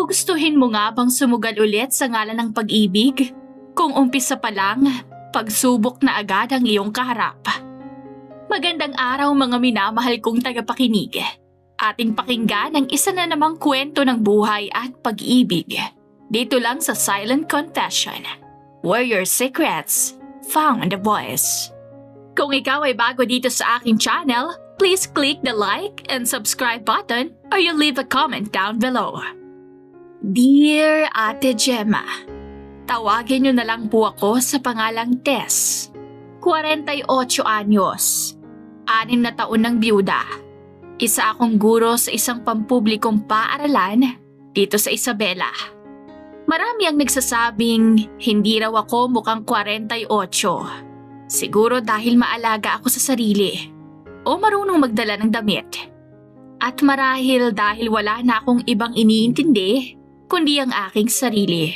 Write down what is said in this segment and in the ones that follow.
Gugustuhin mo nga bang sumugal ulit sa ngalan ng pag-ibig? Kung umpisa pa lang, pagsubok na agad ang iyong kaharap. Magandang araw mga minamahal kong tagapakinig. Ating pakinggan ang isa na namang kwento ng buhay at pag-ibig. Dito lang sa Silent Confession, where your secrets found a voice. Kung ikaw ay bago dito sa aking channel, please click the like and subscribe button or you leave a comment down below. Dear Ate Gemma, tawagin niyo na lang po ako sa pangalang Tess. 48 anyos, 6 na taon ng byuda. Isa akong guro sa isang pampublikong paaralan dito sa Isabela. Marami ang nagsasabing hindi raw ako mukhang 48. Siguro dahil maalaga ako sa sarili o marunong magdala ng damit. At marahil dahil wala na akong ibang iniintindi kundi ang aking sarili.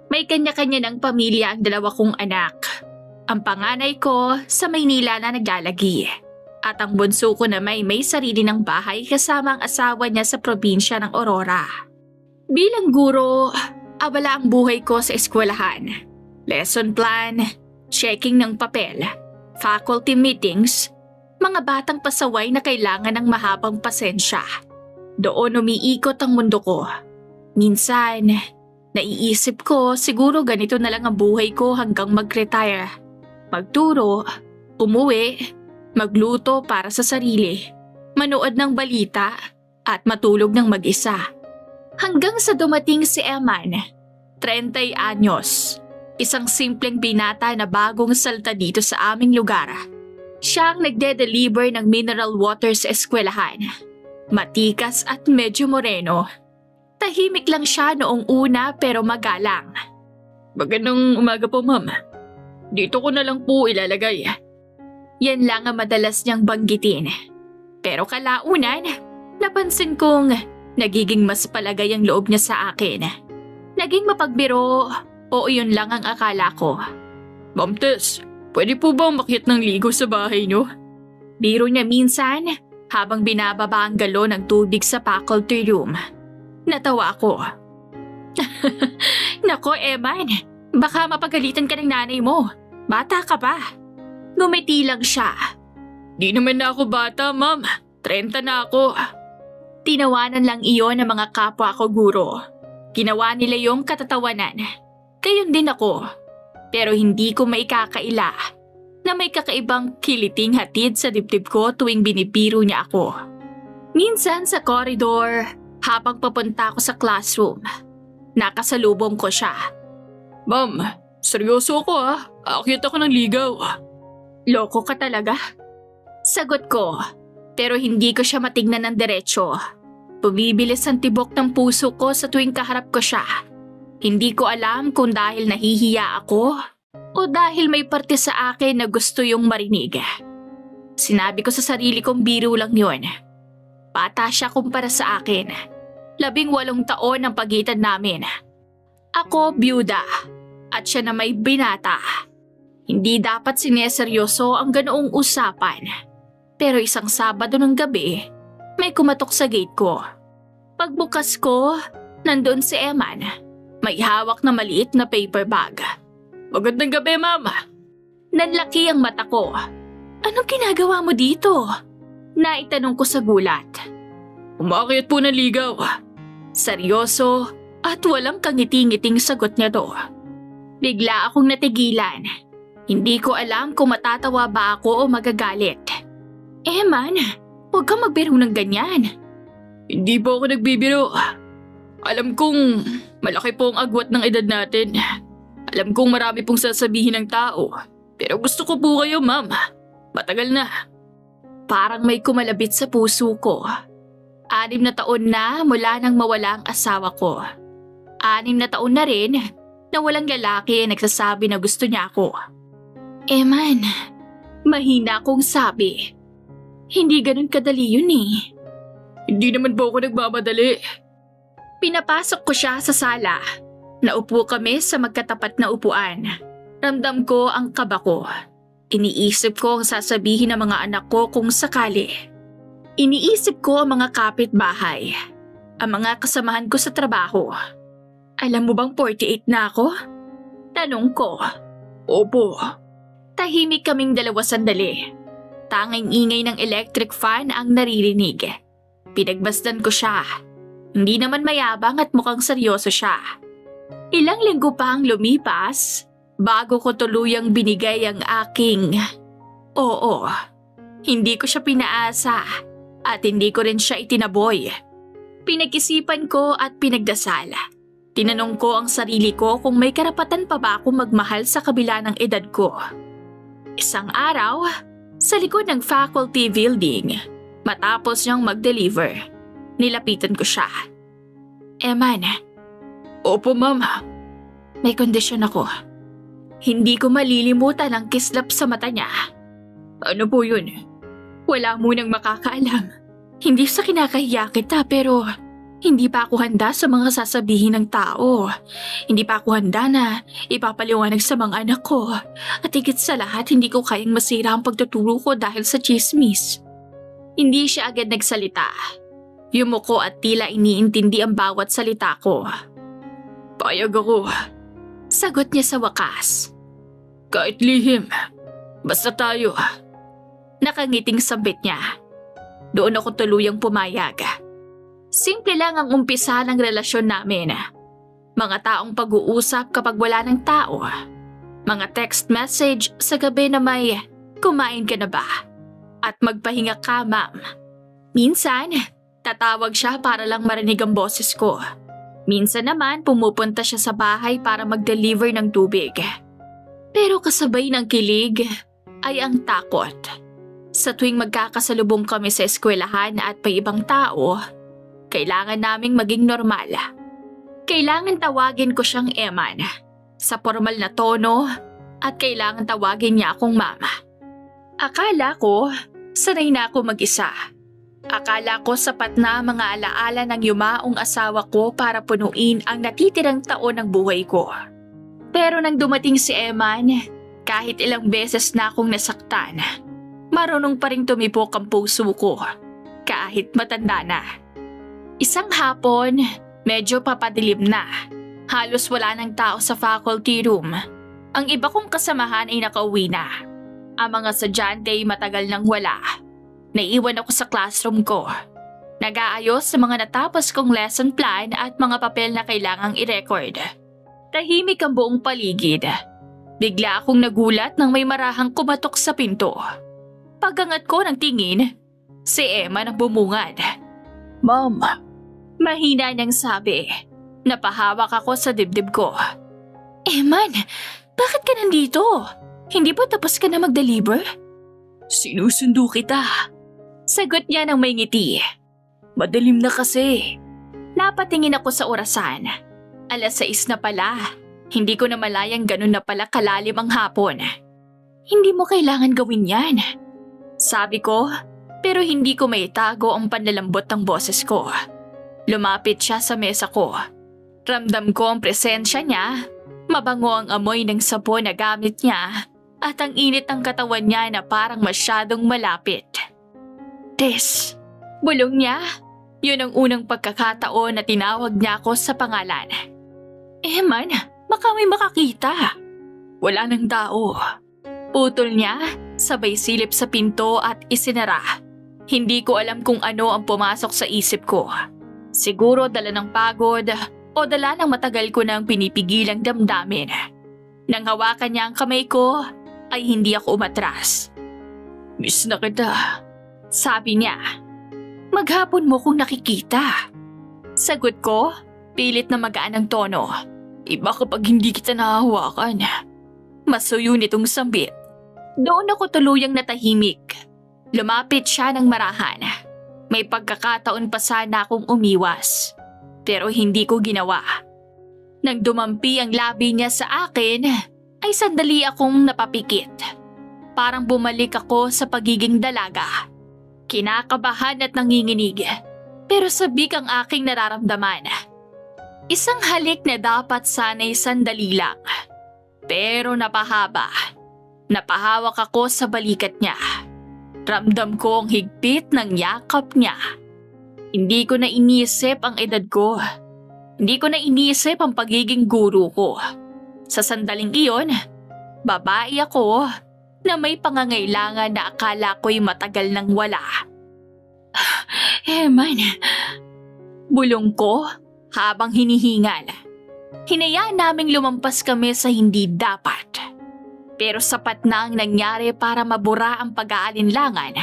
May kanya-kanya ng pamilya ang 2 kong anak. Ang panganay ko sa Maynila na naglalagi. At ang bunso ko na may sarili ng bahay kasama ang asawa niya sa probinsya ng Aurora. Bilang guro, abala ang buhay ko sa eskwelahan. Lesson plan, checking ng papel, faculty meetings, mga batang pasaway na kailangan ng mahabang pasensya. Doon umiikot ang mundo ko. Minsan, naiisip ko siguro ganito na lang ang buhay ko hanggang mag-retire. Magturo, umuwi, magluto para sa sarili, manood ng balita, at matulog ng mag-isa. Hanggang sa dumating si Eman, 30 anyos, isang simpleng binata na bagong salta dito sa aming lugar. Siya ang nagde-deliver ng mineral water sa eskwelahan. Matikas at medyo moreno. Tahimik lang siya noong una pero magalang. Magandang umaga po, ma'am. Dito ko na lang po ilalagay. Yan lang ang madalas niyang banggitin. Pero kalaunan, napansin kong nagiging mas palagay ang loob niya sa akin. Naging mapagbiro o yun lang ang akala ko. Ma'am Tess, pwede po ba umakyat ng ligo sa bahay niyo? Biro niya minsan habang binababa ang galon ng tubig sa faculty room. Natawa ako. Nako, Eman, baka mapagalitan ka ng nanay mo. Bata ka pa. Ngumiti lang siya. Di naman na ako bata, ma'am. 30 na ako. Tinawanan lang iyon ng mga kapwa ko guro. Ginawa nila yung katatawanan. Gayon din ako. Pero hindi ko maikakaila na may kakaibang kiliting hatid sa dibdib ko tuwing binibiro niya ako. Minsan sa koridor, habang papunta ako sa classroom, nakasalubong ko siya. Ma'am, seryoso ako ah. Aakyat ako ng ligaw. Loko ka talaga? Sagot ko, pero hindi ko siya matignan ng diretsyo. Bumibilis ang tibok ng puso ko sa tuwing kaharap ko siya. Hindi ko alam kung dahil nahihiya ako o dahil may parte sa akin na gusto yung marinig. Sinabi ko sa sarili kong biro lang yun. Bata siya kumpara sa akin. 18 taon ang pagitan namin. Ako byuda at siya na may binata. Hindi dapat sineseryoso ang ganoong usapan. Pero isang Sabado ng gabi, may kumatok sa gate ko. Pagbukas ko, nandoon si Eman. May hawak na maliit na paper bag. Magandang gabi, mama. Nanlaki ang mata ko. Anong ginagawa mo dito? Naitanong ko sa gulat. Umakyat po ng ligaw. Seryoso at walang kangiti-ngiting sagot niya to. Bigla akong natigilan. Hindi ko alam kung matatawa ba ako o magagalit. Man, huwag kang magbiro ng ganyan. Hindi po ako nagbibiro. Alam kong malaki po ang agwat ng edad natin. Alam kong marami pong sasabihin ng tao. Pero gusto ko po kayo, ma'am. Matagal na. Parang may kumalabit sa puso ko. 6 na taon na mula nang mawala ang asawa ko. 6 na taon na rin na walang lalaki ang nagsasabi na gusto niya ako. Man, mahina akong sabi. Hindi ganun kadali yun eh. Hindi naman po ako nagmamadali. Pinapasok ko siya sa sala. Naupo kami sa magkatapat na upuan. Ramdam ko ang kaba ko. Iniisip ko ang sasabihin ng mga anak ko kung sakali. Iniisip ko ang mga kapitbahay. ang mga kasamahan ko sa trabaho. Alam mo bang 48 na ako? Tanong ko. Opo. Tahimik kaming dalawa sandali. Tanging ingay ng electric fan ang naririnig. Pinagbasdan ko siya. Hindi naman mayabang at mukhang seryoso siya. Ilang linggo pa ang lumipas bago ko tuluyang binigay ang aking oo. Hindi ko siya pinaasa at hindi ko rin siya itinaboy. Pinag-isipan ko at pinagdasal. Tinanong ko ang sarili ko kung may karapatan pa ba ako magmahal sa kabila ng edad ko. Isang araw, sa likod ng faculty building, matapos niyang mag-deliver, nilapitan ko siya. Eman. Opo, mama. May kondisyon ako. Hindi ko malilimutan ang kislap sa mata niya. Ano po yun? Wala munang makakaalam. Hindi sa kinakahiya kita pero hindi pa ako handa sa mga sasabihin ng tao. Hindi pa ako handa na ipapaliwanag sa mga anak ko. At higit sa lahat, hindi ko kayang masira ang pagtuturo ko dahil sa chismis. Hindi siya agad nagsalita. Yumuko at tila iniintindi ang bawat salita ko. Payag ako. Sagot niya sa wakas. Kahit lihim, basta tayo. Nakangiting sambit niya. Doon ako tuluyang pumayag. Simple lang ang umpisa ng relasyon namin. Mga taong pag-uusap kapag wala ng tao. Mga text message sa gabi na may, kumain ka na ba? At magpahinga ka, ma'am. Minsan, tatawag siya para lang marinig ang boses ko. Minsan naman pumupunta siya sa bahay para mag-deliver ng tubig. Pero kasabay ng kilig ay ang takot. Sa tuwing magkakasalubong kami sa eskwelahan at may ibang tao, kailangan naming maging normal. Kailangan tawagin ko siyang Eman sa formal na tono at kailangan tawagin niya akong mama. Akala ko, sanay na ako mag-isa. Akala ko sapat na mga alaala ng yumaong asawa ko para punuin ang natitirang taon ng buhay ko. Pero nang dumating si Eman, kahit ilang beses na akong nasaktan, marunong pa rin tumipok ang puso ko kahit matanda na. Isang hapon, medyo papadilim na. Halos wala ng tao sa faculty room. Ang iba kong kasamahan ay nakauwi na. Ang mga estudyante ay matagal nang wala. Naiwan ako sa classroom ko. Nag-aayos sa mga natapos kong lesson plan at mga papel na kailangang i-record. Tahimik ang buong paligid. Bigla akong nagulat nang may marahang kumatok sa pinto. Pagangat ko ng tingin, si Emma na bumungad. Mom, mahina niyang sabi. Napahawak ako sa dibdib ko. Eman, bakit ka nandito? Hindi ba tapos ka na mag-deliver? Sinusundo kita. Sagot niya ng may ngiti. Madilim na kasi. Napatingin ako sa orasan. 6:00 na pala. Hindi ko na malayang ganun na pala kalalim ang hapon. Hindi mo kailangan gawin yan. Sabi ko, pero hindi ko maitago ang panlalambot ng boses ko. Lumapit siya sa mesa ko. Ramdam ko ang presensya niya. Mabango ang amoy ng sabon na gamit niya at ang init ng katawan niya na parang masyadong malapit. Tess, bulong niya. Yun ang unang pagkakataon na tinawag niya ako sa pangalan. Man, baka may makakita. Wala nang tao. Putol niya, sabay silip sa pinto at isinara. Hindi ko alam kung ano ang pumasok sa isip ko. Siguro dala ng pagod o dala ng matagal ko nang pinipigilang damdamin. Nang hawakan niya ang kamay ko, ay hindi ako umatras. Miss na kita. Sabi niya, maghapon mo kung nakikita. Sagot ko, pilit na magaan ang tono. Iba kapag hindi kita nahahawakan. Masuyo nitong sambit. Doon ako tuluyang natahimik. Lumapit siya ng marahan. May pagkakataon pa sana akong umiwas. Pero hindi ko ginawa. Nang dumampi ang labi niya sa akin, ay sandali akong napapikit. Parang bumalik ako sa pagiging dalaga. Kinakabahan at nanginginig. Pero sabik ang aking nararamdaman. Isang halik na dapat sana'y sandali lang. Pero napahaba. Napahawak ako sa balikat niya. Ramdam ko ang higpit ng yakap niya. Hindi ko na iniisip ang edad ko. Hindi ko na iniisip ang pagiging guro ko. Sa sandaling iyon, babae ako na may pangangailangan na akala ko'y matagal nang wala. Eman, bulong ko habang hinihingal. Hinayaan naming lumampas kami sa hindi dapat. Pero sapat na ang nangyari para mabura ang pag-aalinlangan.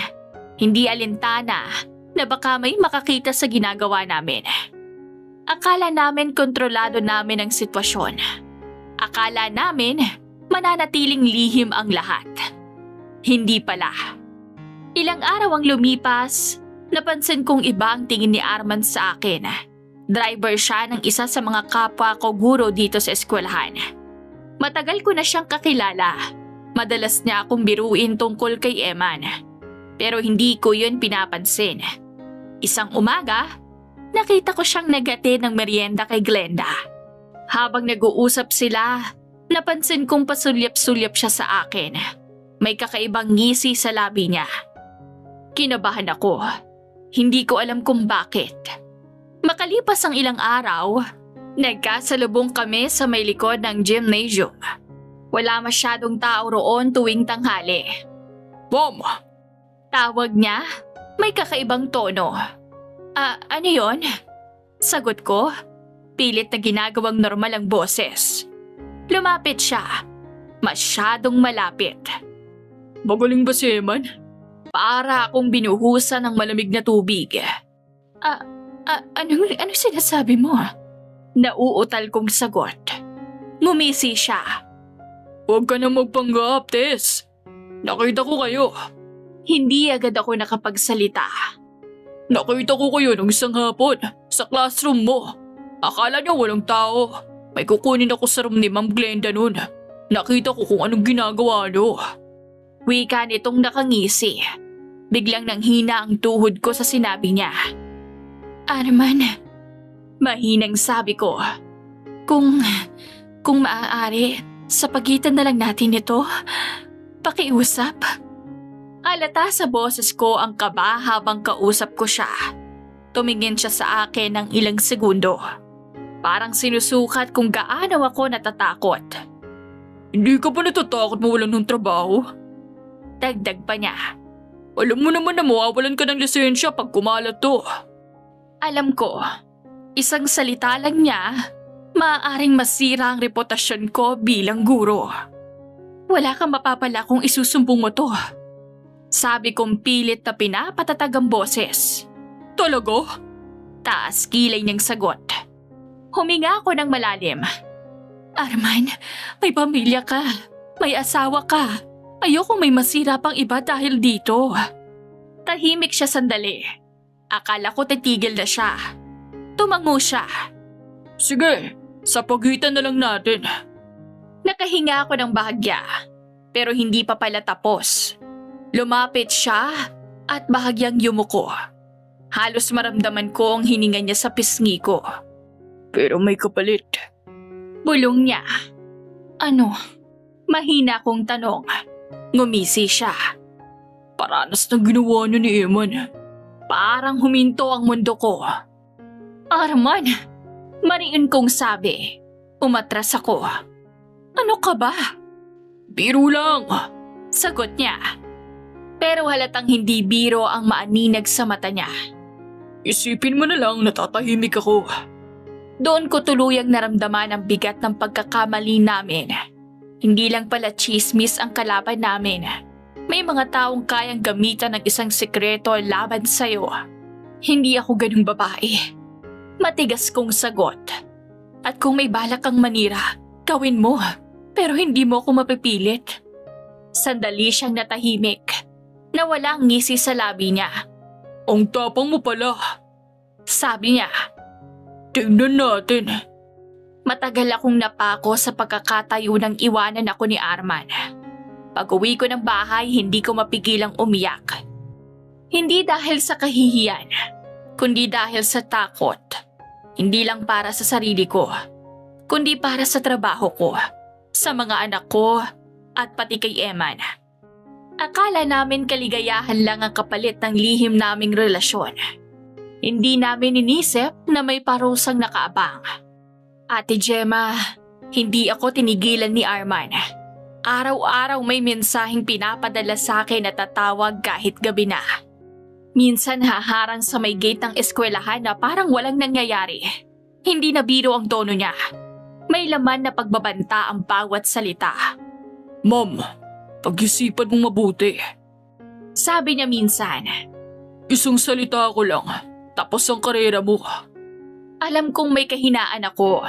Hindi alintana na baka may makakita sa ginagawa namin. Akala namin kontrolado namin ang sitwasyon. Akala namin mananatiling lihim ang lahat. Hindi pala. Ilang araw ang lumipas, napansin kong iba ang tingin ni Arman sa akin. Driver siya ng isa sa mga kapwa ko guro dito sa eskwelahan. Matagal ko na siyang kakilala. Madalas niya akong biruin tungkol kay Eman. Pero hindi ko yun pinapansin. Isang umaga, nakita ko siyang nag-attend ng merienda kay Glenda. Habang nag-uusap sila, napansin kong pasulyap-sulyap siya sa akin. May kakaibang ngisi sa labi niya. Kinabahan ako. Hindi ko alam kung bakit. Makalipas ang ilang araw, nagkasalubong kami sa may likod ng gymnasium. Wala masyadong tao roon tuwing tanghali. Mom! Tawag niya, may kakaibang tono. Ano yon? Sagot ko, pilit na ginagawang normal ang boses. Lumapit siya. Masyadong malapit. Magaling ba si Eman? Para akong binuhusan ng malamig na tubig. Ano sinasabi mo? Nauutal kong sagot. Ngumisi siya. Huwag ka na magpanggap, Tess. Nakita ko kayo. Hindi agad ako nakapagsalita. Nakita ko kayo nung isang hapon sa classroom mo. Akala niya walang tao. May kukunin ako sa room ni Ma'am Glenda noon. Nakita ko kung anong ginagawa niyo. Wika nitong nakangisi. Biglang nanghina ang tuhod ko sa sinabi niya. Arman, mahinang sabi ko. Kung maaari, sa pagitan na lang natin ito, pakiusap. Alata sa boses ko ang kaba habang kausap ko siya. Tumingin siya sa akin ng ilang segundo. Parang sinusukat kung gaano ako natatakot. Hindi ka ba natatakot mawalan ng trabaho? Dagdag pa niya. Alam mo naman na mawawalan ka ng lisensya pag kumalat to. Alam ko, isang salita lang niya, maaaring masira ang reputasyon ko bilang guro. Wala kang mapapala kung isusumbong mo to. Sabi kong pilit na pinapatatag ang boses. Talaga? Taas kilay niyang sagot. Huminga ako ng malalim. Arman, may pamilya ka. May asawa ka. Ayoko may masira pang iba dahil dito. Tahimik siya sandali. Akala ko titigil na siya. Tumango siya. Sige, sa pagitan na lang natin. Nakahinga ako ng bahagya, pero hindi pa pala tapos. Lumapit siya at bahagyang yumuko. Halos maramdaman ko ang hininga niya sa pisngi ko. Pero may kapalit. Bulong niya. Ano? Mahina kong tanong. Ngumisi siya. Paranas na ginawa niyo ni Eman. Parang huminto ang mundo ko. Arman, mariin kong sabi. Umatras ako. Ano ka ba? Biro lang. Sagot niya. Pero halatang hindi biro ang maaninag sa mata niya. Isipin mo na lang natatahimik ako. Doon ko tuluyang naramdaman ang bigat ng pagkakamali namin. Hindi lang pala chismis ang kalaban namin. May mga taong kayang gamitan ng isang sekreto laban sa'yo. Hindi ako ganung babae. Matigas kong sagot. At kung may balak kang manira, gawin mo. Pero hindi mo ako mapipilit. Sandali siyang natahimik. Nawala ang ngisi sa labi niya. Ang tapang mo pala. Sabi niya. Tingnan natin. Matagal akong napako sa pagkakatayo ng iwanan ako ni Arman. Pag-uwi ko ng bahay, hindi ko mapigilang umiyak. Hindi dahil sa kahihiyan, kundi dahil sa takot. Hindi lang para sa sarili ko, kundi para sa trabaho ko, sa mga anak ko, at pati kay Eman. Akala namin kaligayahan lang ang kapalit ng lihim naming relasyon. Hindi namin inisip na may parusang nakaabang. Ate Gemma, hindi ako tinigilan ni Arman. Araw-araw may mensaheng pinapadala sa akin at tatawag kahit gabi na. Minsan haharang sa may gate ng eskwelahan na parang walang nangyayari. Hindi na biro ang tono niya. May laman na pagbabanta ang bawat salita. Ma'am, pag-isipan mong mabuti. Sabi niya minsan. Isang salita ko lang, tapos ang karera mo. Alam kong may kahinaan ako,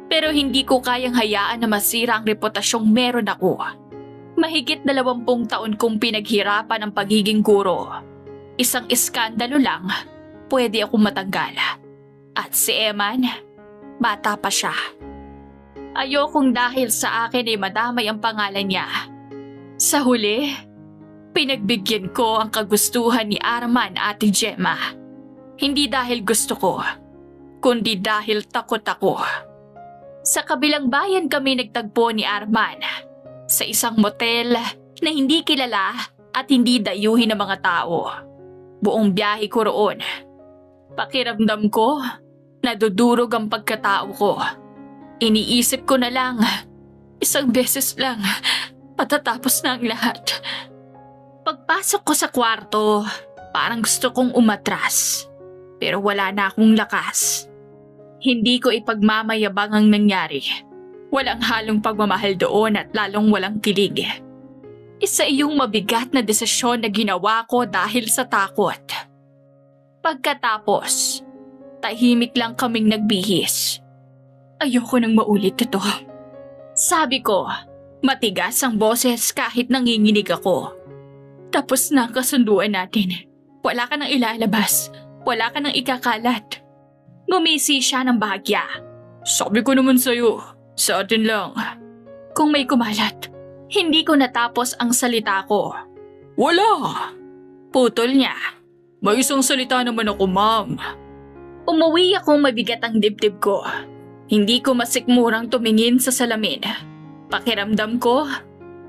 pero hindi ko kayang hayaan na masira ang reputasyong meron ako. Mahigit 20 taon kong pinaghirapan ang pagiging guro. Isang iskandalo lang, pwede akong matanggal. At si Eman, bata pa siya. Ayokong dahil sa akin ay madamay ang pangalan niya. Sa huli, pinagbigyan ko ang kagustuhan ni Arman, Ate Gemma. Hindi dahil gusto ko, kundi dahil takot ako. Sa kabilang bayan kami nagtagpo ni Arman, sa isang motel na hindi kilala at hindi dayuhin ng mga tao. Buong biyahe ko roon. Pakiramdam ko, nadudurog ang pagkatao ko. Iniisip ko na lang, isang beses lang, patatapos na ang lahat. Pagpasok ko sa kwarto, parang gusto kong umatras. Pero wala na akong lakas. Hindi ko ipagmamayabang ang nangyari. Walang halong pagmamahal doon at lalong walang kilig. Isa iyong mabigat na desisyon na ginawa ko dahil sa takot. Pagkatapos, tahimik lang kaming nagbihis. Ayoko nang maulit ito. Sabi ko, matigas ang boses kahit nanginginig ako. Tapos na ang kasunduan natin. Wala ka nang ilalabas. Wala ka nang ikakalat. Gumisi siya ng bahagya. Sabi ko naman sa'yo, sa atin lang. Kung may kumalat, hindi ko natapos ang salita ko. Wala! Putol niya. May isang salita naman ako, ma'am. Umuwi akong mabigat ang dibdib ko. Hindi ko masikmurang tumingin sa salamin. Pakiramdam ko,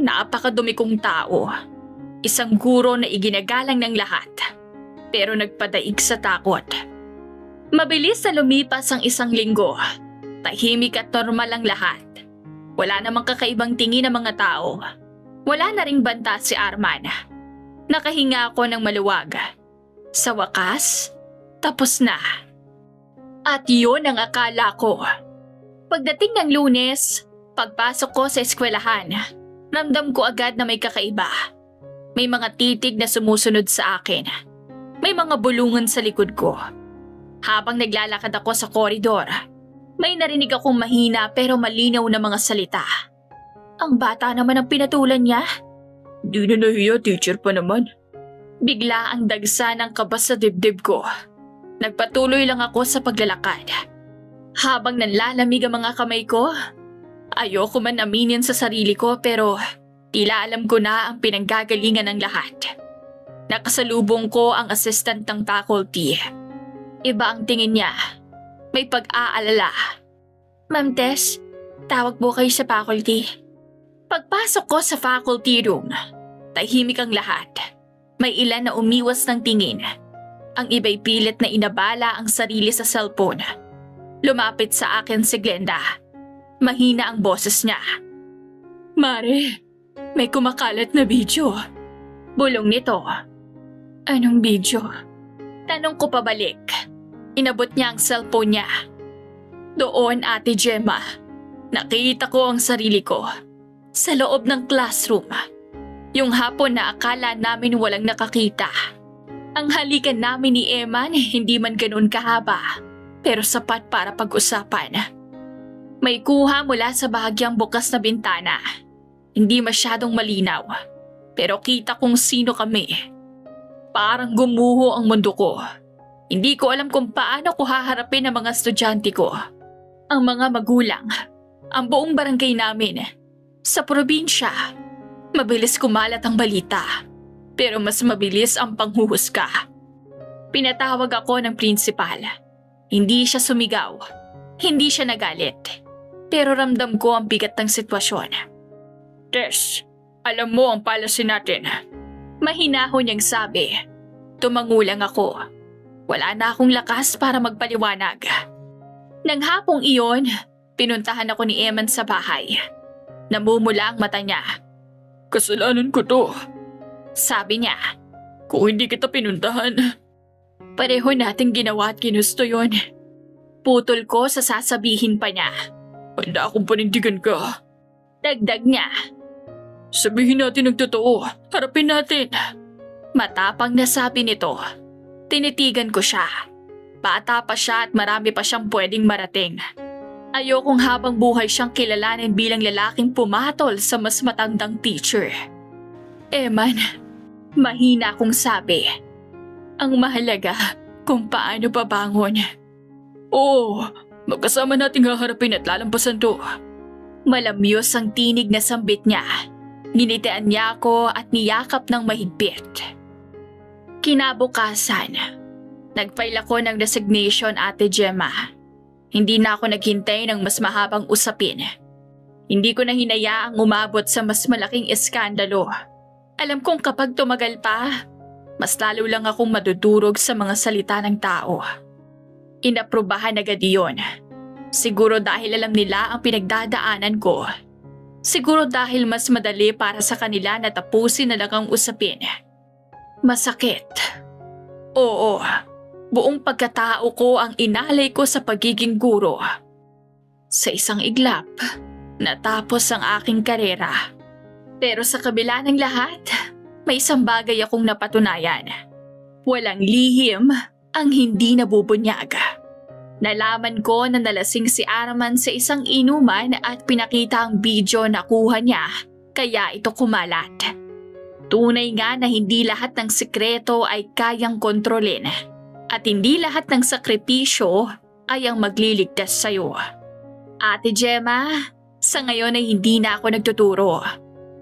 napakadumi kong tao. Isang guro na iginagalang ng lahat. Pero nagpadaig sa takot. Mabilis na lumipas ang isang linggo. Tahimik at normal ang lahat. Wala namang kakaibang tingin ng mga tao. Wala na ring banta si Arman. Nakahinga ako ng maluwag. Sa wakas, tapos na. At yun ang akala ko. Pagdating ng Lunes, pagpasok ko sa eskwelahan, ramdam ko agad na may kakaiba. May mga titig na sumusunod sa akin. May mga bulungan sa likod ko. Habang naglalakad ako sa koridor, may narinig akong mahina pero malinaw na mga salita. Ang bata naman ang pinatulan niya. Di na nahiya, teacher pa naman. Bigla ang dagsa ng kaba sa dibdib ko. Nagpatuloy lang ako sa paglalakad. Habang nanlalamig ang mga kamay ko, ayoko man aminin sa sarili ko pero tila alam ko na ang pinanggagalingan ng lahat. Nakasalubong ko ang assistant ng faculty. Iba ang tingin niya. May pag-aalala. Ma'am Tess, tawag po kayo sa faculty. Pagpasok ko sa faculty room, tahimik ang lahat. May ilan na umiwas ng tingin. Ang iba'y pilit na inabala ang sarili sa cellphone. Lumapit sa akin si Glenda. Mahina ang boses niya. Mare, may kumakalat na video. Bulong nito. Anong video? Tanong ko pabalik. Inabot niya ang cellphone niya. Doon, Ate Gemma, nakita ko ang sarili ko. Sa loob ng classroom. Yung hapon na akala namin walang nakakita. Ang halikan namin ni Eman hindi man ganoon kahaba, pero sapat para pag-usapan. May kuha mula sa bahagyang bukas na bintana. Hindi masyadong malinaw, pero kita kong sino kami. Parang gumuho ang mundo ko. Hindi ko alam kung paano ko haharapin ang mga estudyante ko, ang mga magulang, ang buong barangay namin. Sa probinsya, mabilis kumalat ang balita, pero mas mabilis ang panghuhusga. Pinatawag ako ng principal. Hindi siya sumigaw, hindi siya nagalit, pero ramdam ko ang bigat ng sitwasyon. Tess, alam mo ang policy natin. Mahinahon niyang sabi. Tumangulang ako. Wala na akong lakas para magpaliwanag. Nang hapong iyon, pinuntahan ako ni Eman sa bahay. Namumula ang mata niya. Kasalanan ko to. Sabi niya, Kung hindi kita pinuntahan, pareho nating ginawa at ginusto yun. Putol ko sa sasabihin pa niya. handa akong panindigan ka. Dagdag niya, Sabihin natin ang totoo. Harapin natin. matapang na sabi nito. Tinitigan ko siya. Bata pa siya at marami pa siyang pwedeng marating. Ayokong habang buhay siyang kilalanin bilang lalaking pumatol sa mas matandang teacher. Eman, mahina akong sabi. Ang mahalaga kung paano babangon. Oo, magkasama nating haharapin at lalampasan to. Malamyos ang tinig na sambit niya. Ginitian niya ako at niyakap ng mahigpit. Kinabukasan, nag-file ako ng resignation, Ate Gemma. Hindi na ako naghintay ng mas mahabang usapin. Hindi ko na hinayaang umabot sa mas malaking eskandalo. Alam kong kapag tumagal pa, mas lalo lang akong madudurog sa mga salita ng tao. Inaprubahan agad iyon. Siguro dahil alam nila ang pinagdadaanan ko. Siguro dahil mas madali para sa kanila na tapusin na lang ang usapin. Masakit. Oo, buong pagkatao ko ang inalay ko sa pagiging guro. Sa isang iglap, natapos ang aking karera. Pero sa kabila ng lahat, may isang bagay akong napatunayan. Walang lihim ang hindi nabubunyag. Nalaman ko na nalasing si Araman sa isang inuman at pinakita ang video na kuha niya, kaya ito kumalat. Tunay nga na hindi lahat ng sikreto ay kayang kontrolin at hindi lahat ng sakripisyo ay ang magliligtas sa'yo. Ate Gemma, sa ngayon ay hindi na ako nagtuturo.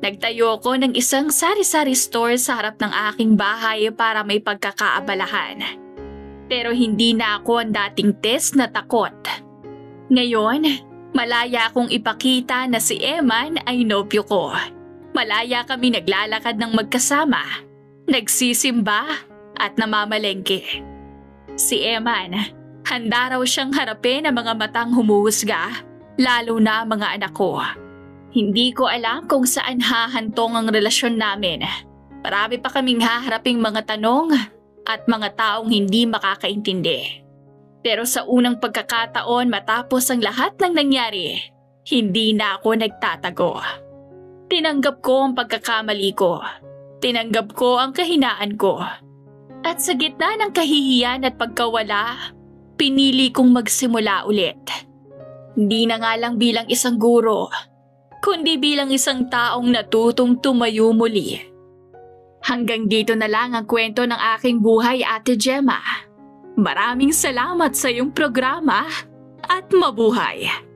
Nagtayo ako ng isang sari-sari store sa harap ng aking bahay para may pagkakaabalahan. Pero hindi na ako ang dating test na takot. Ngayon, malaya akong ipakita na si Eman ay nobyo ko. Malaya kami naglalakad ng magkasama, nagsisimba at namamalengke. Si Eman, handa raw siyang harapin ang mga matang humuhusga, lalo na mga anak ko. Hindi ko alam kung saan hahantong ang relasyon namin. Marami pa kaming haharaping mga tanong at mga taong hindi makakaintindi. Pero sa unang pagkakataon matapos ang lahat ng nangyari, hindi na ako nagtatago. Tinanggap ko ang pagkakamali ko. Tinanggap ko ang kahinaan ko. At sa gitna ng kahihiyan at pagkawala, pinili kong magsimula ulit. Hindi na nga lang bilang isang guro, kundi bilang isang taong natutong tumayo muli. Hanggang dito na lang ang kwento ng aking buhay, Ate Gemma. Maraming salamat sa iyong programa at mabuhay!